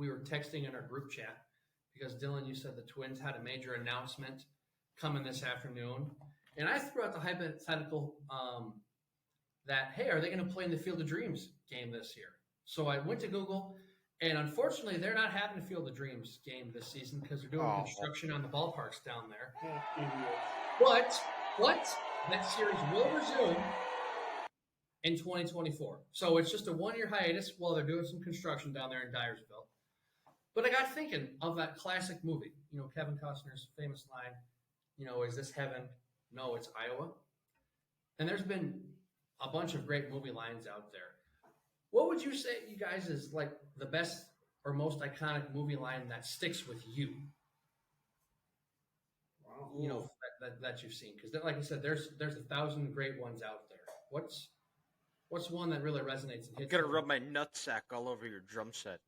we were texting in our group chat because Dylan, you said the Twins had a major announcement coming this afternoon, and I threw out the hypothetical that hey, are they going to play in the Field of Dreams game this year? So I went to Google, and unfortunately, they're not having a Field of Dreams game this season because they're doing construction on the ballparks down there. But that series will resume in 2024. So it's just a one-year hiatus while they're doing some construction down there in Dyersville. But I got thinking of that classic movie, Kevin Costner's famous line, is this heaven? No, it's Iowa. And there's been a bunch of great movie lines out there. What would you say, you guys, is like the best or most iconic movie line that sticks with you? Wow. That you've seen, because like I said, there's 1,000 great ones out there. What's one that really resonates? And hits I'm gonna rub my nutsack all over your drum set.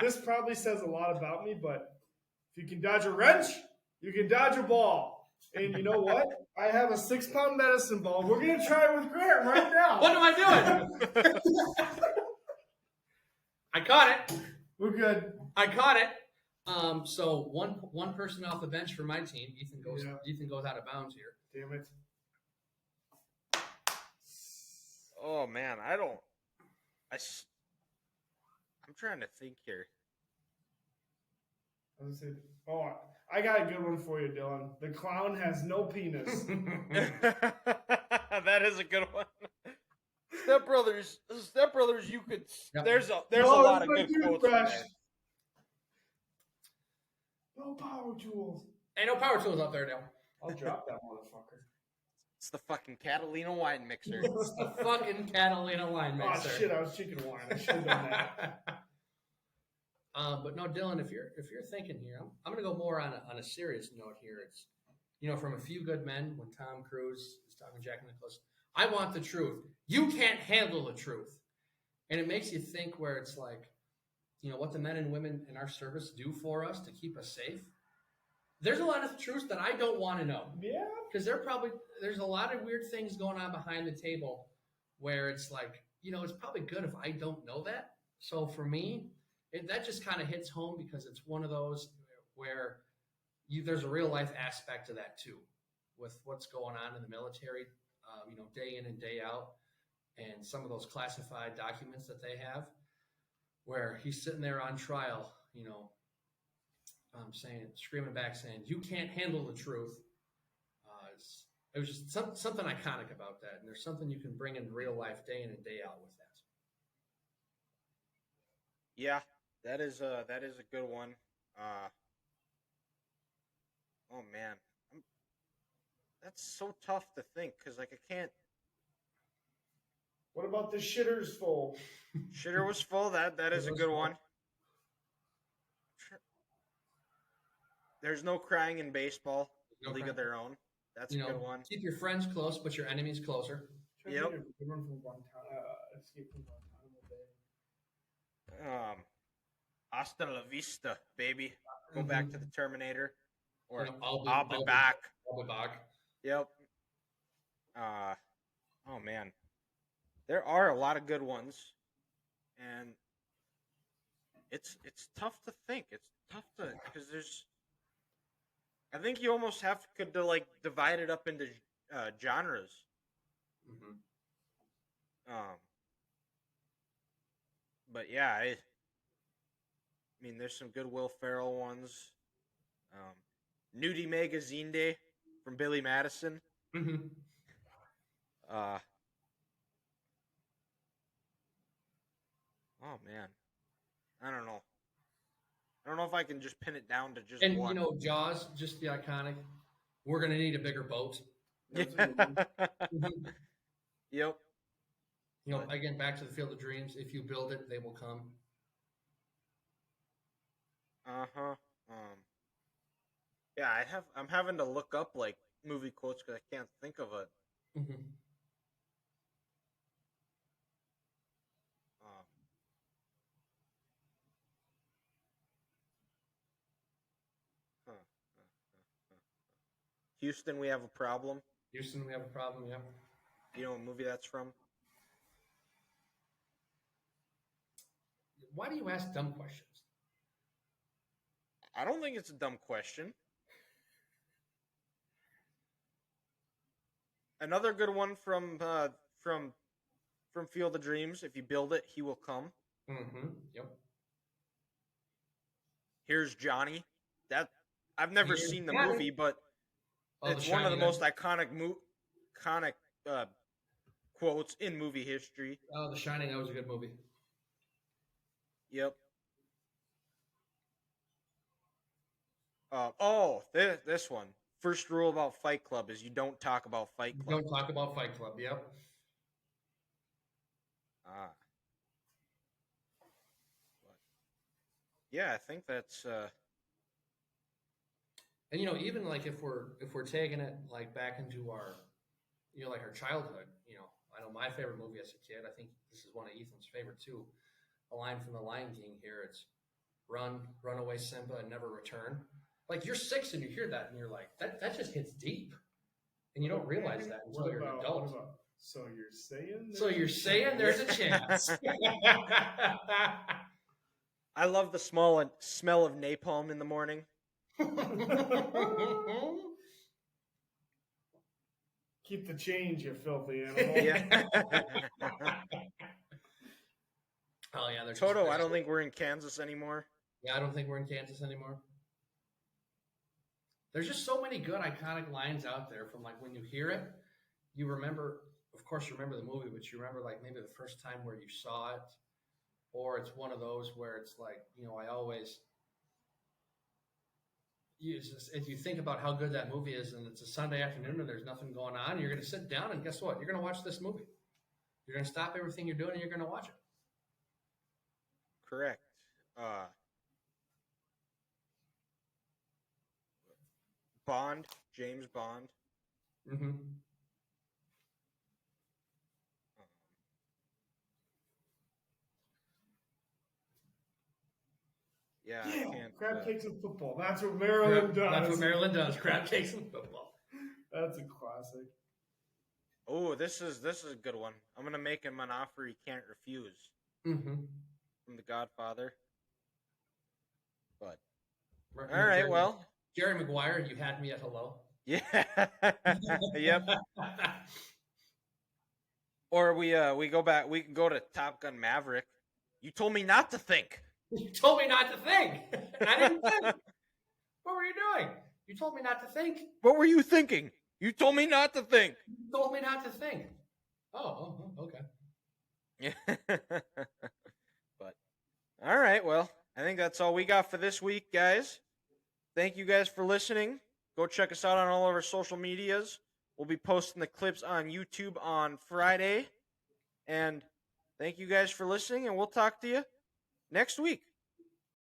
This probably says a lot about me, but if you can dodge a wrench, you can dodge a ball. And you know what? I have a 6-pound medicine ball. We're gonna try it with Grant right now. What am I doing? I caught it. We're good. I caught it. So one person off the bench for my team. Ethan goes out of bounds here. Damn it. Oh man, I'm trying to think here. I got a good one for you, Dylan. The clown has no penis. That is a good one. Step Brothers, you could. Yep. There's a lot of good quotes. No power tools. Ain't no power tools out there, Dale. I'll drop that motherfucker. It's the fucking Catalina wine mixer. It's the fucking Catalina wine mixer. Oh shit! I was chicken wine. I should have done that. But no, Dylan, if you're thinking here, I'm going to go more on a serious note here. It's from A Few Good Men when Tom Cruise is talking to Jack Nicklaus. I want the truth. You can't handle the truth, and it makes you think where it's like, what the men and women in our service do for us to keep us safe. There's a lot of truths that I don't want to know. Yeah. Because there's a lot of weird things going on behind the table where it's like, it's probably good if I don't know that. So for me, that just kind of hits home because it's one of those where there's a real life aspect to that too, with what's going on in the military, day in and day out, and some of those classified documents that they have, where he's sitting there on trial, screaming back, saying, "You can't handle the truth." It was just something iconic about that, and there's something you can bring in real life, day in and day out, with that. Yeah, that is a good one. Oh man, that's so tough to think because I can't. What about the shitter's full? Shitter was full. That is a good one. There's no crying in baseball. League of Their Own. That's a good one. Keep your friends close, but your enemies closer. Yep. Escape from Guantanamo Bay. Hasta la vista, baby. Go back to the Terminator. Or I'll be back. I'll be back. Yep. Oh man. There are a lot of good ones. And it's tough to think. It's tough to because I think you almost could divide it up into genres. Mm-hmm. But yeah, I mean, there's some good Will Ferrell ones. Nudie Magazine Day from Billy Madison. Mm-hmm. Oh man, I don't know. I don't know if I can just pin it down to just and one. Jaws, just the iconic. We're gonna need a bigger boat. Yep. Again, back to the Field of Dreams. If you build it, they will come. Yeah, I'm having to look up movie quotes because I can't think of it. Mm-hmm. Houston, we have a problem. Houston, we have a problem. Yeah. You know what movie that's from? why do you ask dumb questions? I don't think it's a dumb question. Another good one from Field of Dreams. If you build it, he will come. Mm-hmm. Yep. Here's Johnny. That I've never Here's seen the Johnny. movie, but Oh, it's The one of the Shining, most iconic quotes in movie history. Oh, The Shining. That was a good movie. Yep. This one. First rule about Fight Club is you don't talk about Fight Club. Don't talk about Fight Club. Yep. Ah. But, yeah, I think that's And even like if we're taking it like back into our, like our childhood. I know my favorite movie as a kid. I think this is one of Ethan's favorite too. A line from The Lion King here. It's "Run, run away, Simba, and never return." Like you're 6 and you hear that and you're like, that just hits deep, and you don't realize that until you're an adult. So you're saying? So you're saying there's a chance. I love the smell of napalm in the morning. Keep the change, you filthy animal. Yeah. Oh yeah, Toto, I don't think we're in Kansas anymore. Yeah, I don't think we're in Kansas anymore. There's just so many good iconic lines out there from like when you hear it, you remember, of course you remember the movie, but you remember like maybe the first time where you saw it, or it's one of those where it's like, I always, if you think about how good that movie is and it's a Sunday afternoon and there's nothing going on, you're going to sit down and guess what? You're going to watch this movie. You're going to stop everything you're doing and you're going to watch it. Correct. Bond, James Bond. Mm-hmm. Yeah, I can't. Crab cakes and football. That's what Maryland does. That's what Maryland does. Crab cakes and football. That's a classic. Oh, this is a good one. I'm gonna make him an offer he can't refuse. Mm-hmm. From The Godfather. But Right, all right, well, Jerry Maguire, you had me at hello. yeah, yep. Or we go back. We can go to Top Gun Maverick. You told me not to think. You told me not to think. I didn't think. What were you doing? You told me not to think. What were you thinking? You told me not to think. You told me not to think. Oh, okay. Yeah. But all right, well, I think that's all we got for this week, guys. Thank you guys for listening. Go check us out on all of our social medias. We'll be posting the clips on YouTube on Friday. And thank you guys for listening, and we'll talk to you next week.